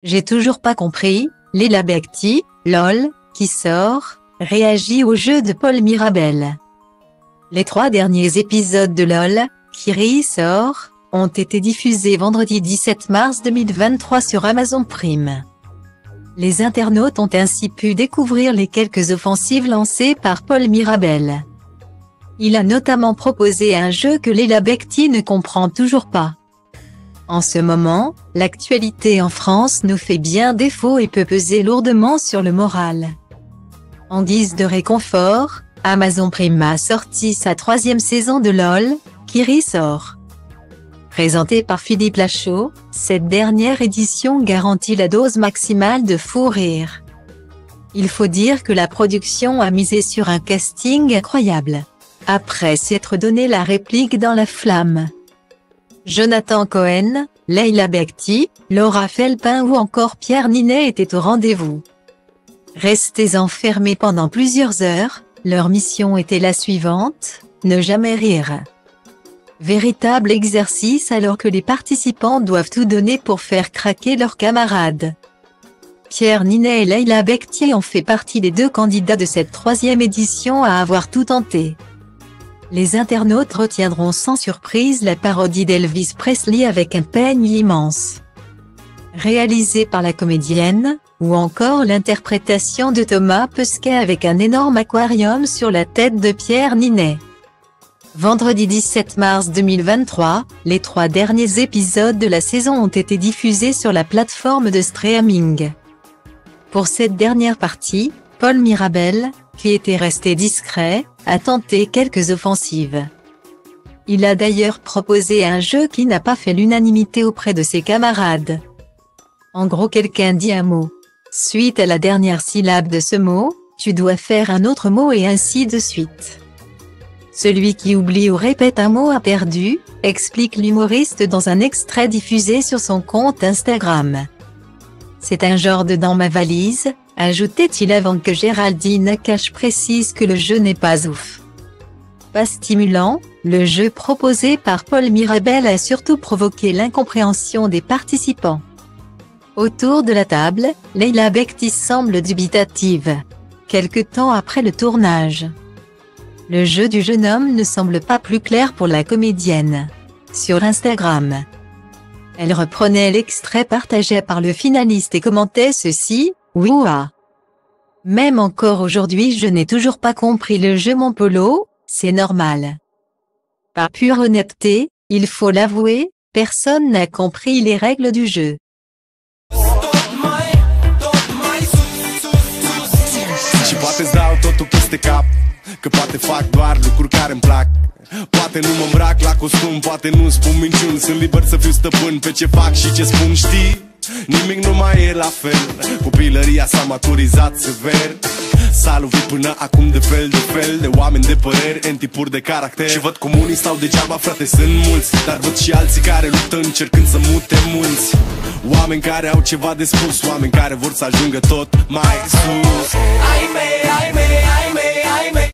J'ai toujours pas compris, Leila Bekti, LOL, qui sort, réagit au jeu de Paul Mirabel. Les 3 derniers épisodes de LOL, qui sort, ont été diffusés vendredi 17 mars 2023 sur Amazon Prime. Les internautes ont ainsi pu découvrir les quelques offensives lancées par Paul Mirabel. Il a notamment proposé un jeu que Leila Bekti ne comprend toujours pas. En ce moment, l'actualité en France nous fait bien défaut et peut peser lourdement sur le moral. En guise de réconfort, Amazon Prime a sorti sa 3e saison de LOL, qui sort. Présentée par Philippe Lachaud, cette dernière édition garantit la dose maximale de fou rire. Il faut dire que la production a misé sur un casting incroyable. Après s'être donné la réplique dans la flamme. Jonathan Cohen, Leila Bekti, Laura Felpin ou encore Pierre Ninet étaient au rendez-vous. Restés enfermés pendant plusieurs heures, leur mission était la suivante, ne jamais rire. Véritable exercice alors que les participants doivent tout donner pour faire craquer leurs camarades. Pierre Ninet et Leila Bekti ont fait partie des 2 candidats de cette 3e édition à avoir tout tenté. Les internautes retiendront sans surprise la parodie d'Elvis Presley avec un peigne immense. Réalisé par la comédienne, ou encore l'interprétation de Thomas Pesquet avec un énorme aquarium sur la tête de Pierre Ninet. Vendredi 17 mars 2023, les 3 derniers épisodes de la saison ont été diffusés sur la plateforme de streaming. Pour cette dernière partie, Paul Mirabel, qui était resté discret, a tenté quelques offensives. Il a d'ailleurs proposé un jeu qui n'a pas fait l'unanimité auprès de ses camarades. En gros, quelqu'un dit un mot. Suite à la dernière syllabe de ce mot, tu dois faire un autre mot et ainsi de suite. Celui qui oublie ou répète un mot a perdu, explique l'humoriste dans un extrait diffusé sur son compte Instagram. C'est un genre de dans ma valise, ajoutait-il avant que Géraldine Nakache précise que le jeu n'est pas ouf. Pas stimulant, le jeu proposé par Paul Mirabel a surtout provoqué l'incompréhension des participants. Autour de la table, Leila Bekti semble dubitative. Quelque temps après le tournage. Le jeu du jeune homme ne semble pas plus clair pour la comédienne. Sur Instagram, elle reprenait l'extrait partagé par le finaliste et commentait ceci, « Ouah. Même encore aujourd'hui je n'ai toujours pas compris le jeu mon polo, c'est normal. » Par pure honnêteté, il faut l'avouer, personne n'a compris les règles du jeu. Și poate-ți dau totul peste cap, că poate fac doar lucruri care-mi plac. Poate nu mă îmbrac la costum, poate nu spun minciuni. Sunt liber să fiu stăpân pe ce fac și ce spun, știi? Nimic nu mai e la fel, copilăria s-a maturizat sever. S-a lovit până acum de fel de oameni de păreri, în tipuri de caracter. Și văd cum unii stau degeaba, frate, sunt mulți. Dar văd și alții care luptă încercând să mute mulți. Oameni care au ceva de spus, oameni care vor să ajungă tot mai sus. Ai mei, ai mei, ai mei, ai mei.